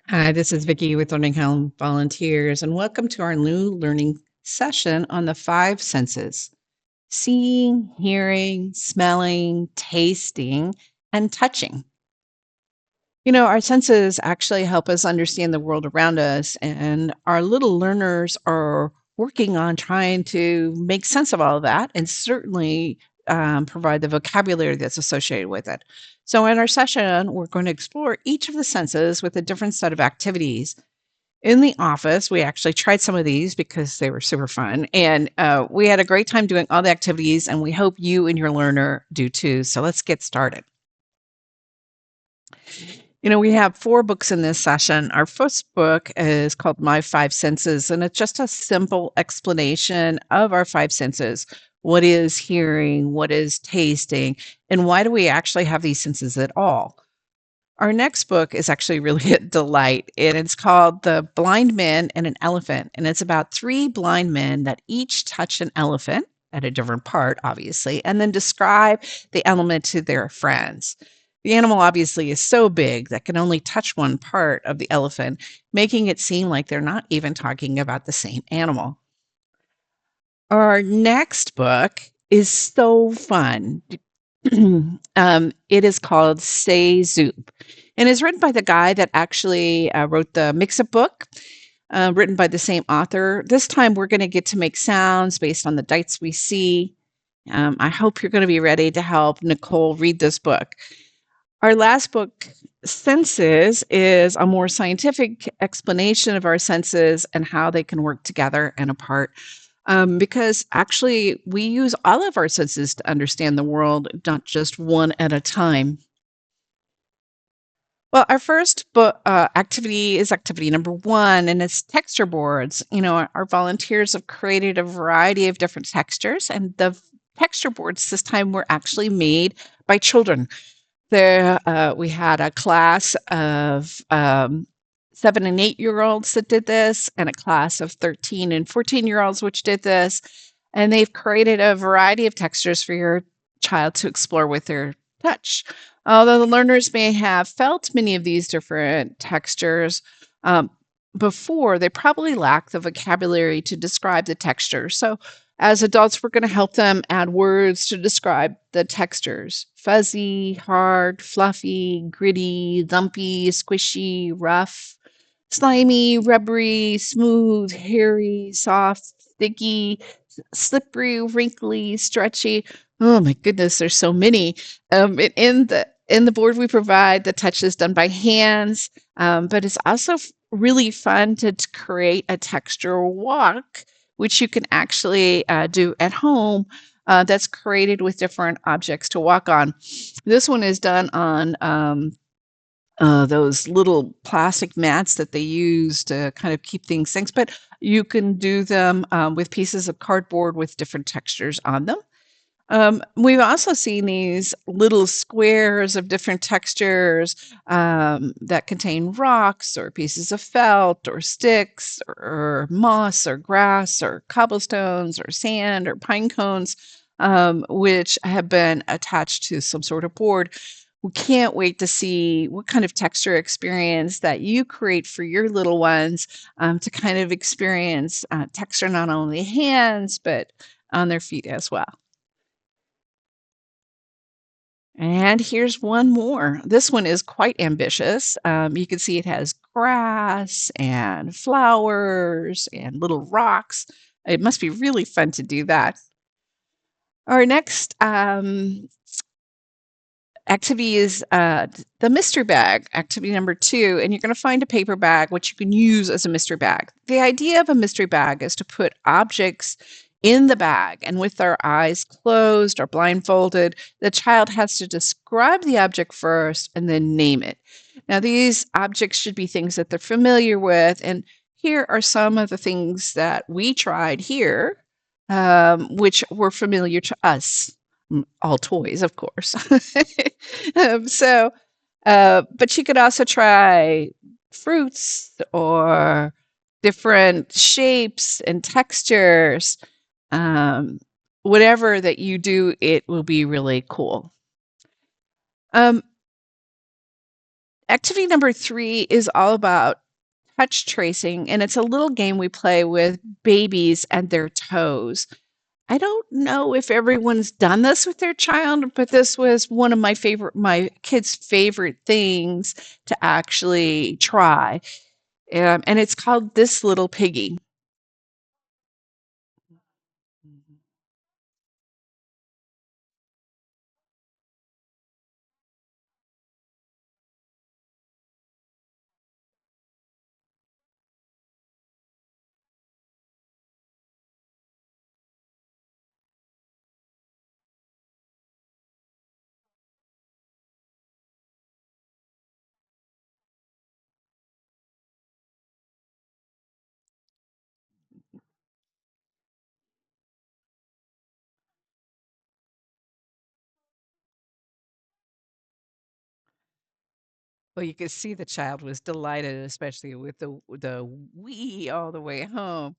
Hi, this is Vicky with Learning How Volunteers, and welcome to our new learning session on the five senses: seeing, hearing, smelling, tasting, and touching. Our senses actually help us understand the world around us, and our little learners are working on trying to make sense of all of that and certainly provide the vocabulary that's associated with it. So, in our session, we're going to explore each of the senses with a different set of activities. In the office, we actually tried some of these because they were super fun, and we had a great time doing all the activities, and we hope you and your learner do too. So let's get started. We have 4 books in this session. Our first book is called My Five Senses, and it's just a simple explanation of our 5 senses. What is hearing? What is tasting? And why do we actually have these senses at all? Our next book is actually really a delight, and it's called The Blind Man and an Elephant, and it's about 3 blind men that each touch an elephant at a different part, obviously, and then describe the element to their friends. The animal obviously is so big that can only touch one part of the elephant, making it seem like they're not even talking about the same animal. Our next book is so fun. It is called Say Zoop, and is written by the guy that actually wrote the Mix-Up book, written by the same author. This time, we're going to get to make sounds based on the dice we see. I hope you're going to be ready to help Nicole read this book. Our last book, Senses, is a more scientific explanation of our senses and how they can work together and apart. Because actually, we use all of our senses to understand the world, not just one at a time. Well, our first book activity is activity number 1, and it's texture boards. Our volunteers have created a variety of different textures, and the texture boards this time were actually made by children. We had a class of 7 and 8-year-olds that did this, and a class of 13 and 14-year-olds which did this. And they've created a variety of textures for your child to explore with their touch. Although the learners may have felt many of these different textures before, they probably lack the vocabulary to describe the texture. So as adults, we're going to help them add words to describe the textures: fuzzy, hard, fluffy, gritty, lumpy, squishy, rough, slimy, rubbery, smooth, hairy, soft, sticky, slippery, wrinkly, stretchy. Oh my goodness, there's so many. In the board we provide, the touch is done by hands, but it's also really fun to create a texture walk, which you can actually do at home. That's created with different objects to walk on. This one is done on those little plastic mats that they use to kind of keep things things, but you can do them with pieces of cardboard with different textures on them. We've also seen these little squares of different textures that contain rocks or pieces of felt or sticks or moss or grass or cobblestones or sand or pine cones, which have been attached to some sort of board. We can't wait to see what kind of texture experience that you create for your little ones, to kind of experience texture not only hands, but on their feet as well. And here's one more. This one is quite ambitious. You can see it has grass and flowers and little rocks. It must be really fun to do that. Our next activity is the mystery bag, activity number 2, and you're going to find a paper bag which you can use as a mystery bag. The idea of a mystery bag is to put objects in the bag, and with our eyes closed or blindfolded, the child has to describe the object first and then name it. Now, these objects should be things that they're familiar with, and here are some of the things that we tried here, which were familiar to us. All toys, of course. So, but you could also try fruits or different shapes and textures. Um, Whatever that you do, it will be really cool. Um, Activity number 3 is all about touch tracing, and it's a little game we play with babies and their toes. I don't know if everyone's done this with their child, but this was one of my kids' favorite things to actually try. And it's called This Little Piggy. Mhm. Well, you could see the child was delighted, especially with the "wee" all the way home.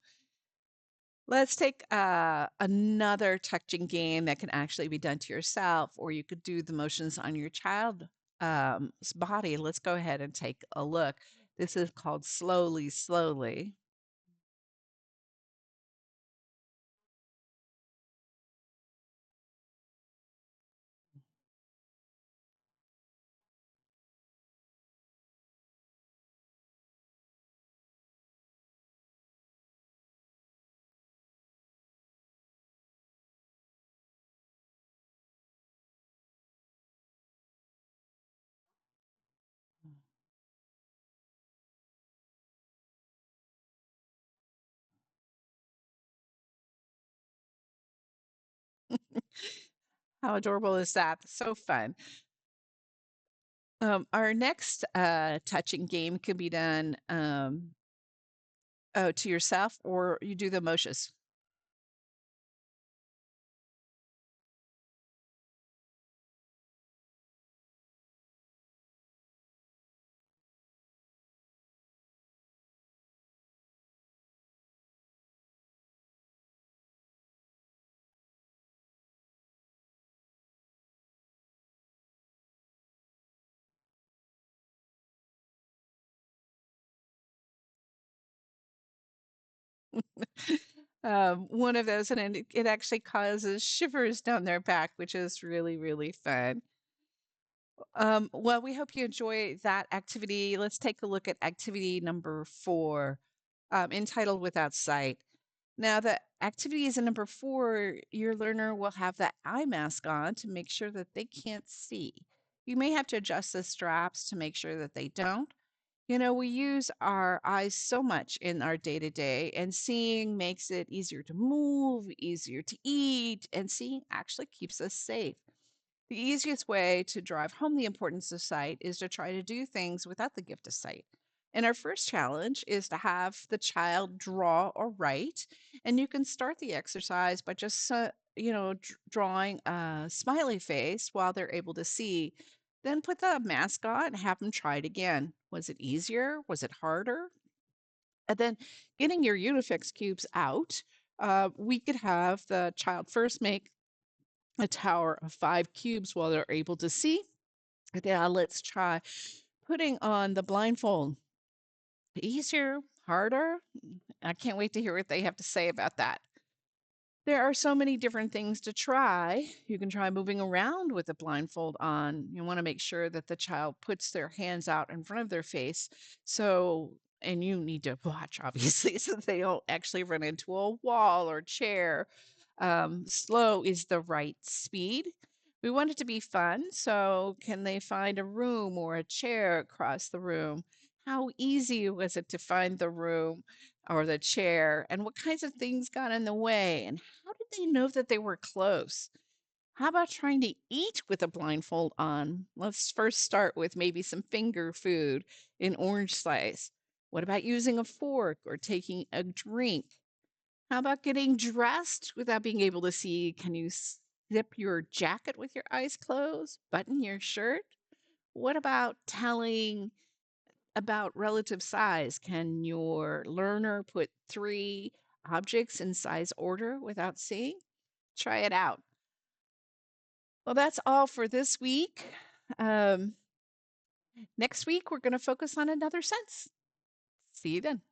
Let's take, another touching game that can actually be done to yourself, or you could do the motions on your child body. Let's go ahead and take a look. This is called Slowly, Slowly. How adorable is that? So fun. Our next, touching game can be done, oh, to yourself, or you do the motions. One of those, and it actually causes shivers down their back, which is really, really fun. Well, we hope you enjoy that activity. Let's take a look at activity number 4, entitled Without Sight. Now, the activity is in number 4. Your learner will have the eye mask on to make sure that they can't see. You may have to adjust the straps to make sure that they don't. We use our eyes so much in our day to day, and seeing makes it easier to move, easier to eat, and seeing actually keeps us safe. The easiest way to drive home the importance of sight is to try to do things without the gift of sight. And our first challenge is to have the child draw or write. And you can start the exercise by just, drawing a smiley face while they're able to see. Then put the mask on and have them try it again. Was it easier? Was it harder? And then getting your Unifix cubes out, we could have the child first make a tower of 5 cubes while they're able to see. Now let's try putting on the blindfold. Easier, harder? I can't wait to hear what they have to say about that. There are so many different things to try. You can try moving around with the blindfold on. You want to make sure that the child puts their hands out in front of their face. And you need to watch, obviously, so they don't actually run into a wall or chair. Slow is the right speed. We want it to be fun. So, can they find a room or a chair across the room? How easy was it to find the room or the chair? And what kinds of things got in the way? And how did they know that they were close? How about trying to eat with a blindfold on? Let's first start with maybe some finger food, an orange slice. What about using a fork or taking a drink? How about getting dressed without being able to see? Can you zip your jacket with your eyes closed? Button your shirt? What about telling about relative size? Can your learner put 3 objects in size order without seeing? Try it out. Well, that's all for this week. Um, Next week, we're going to focus on another sense. See you then.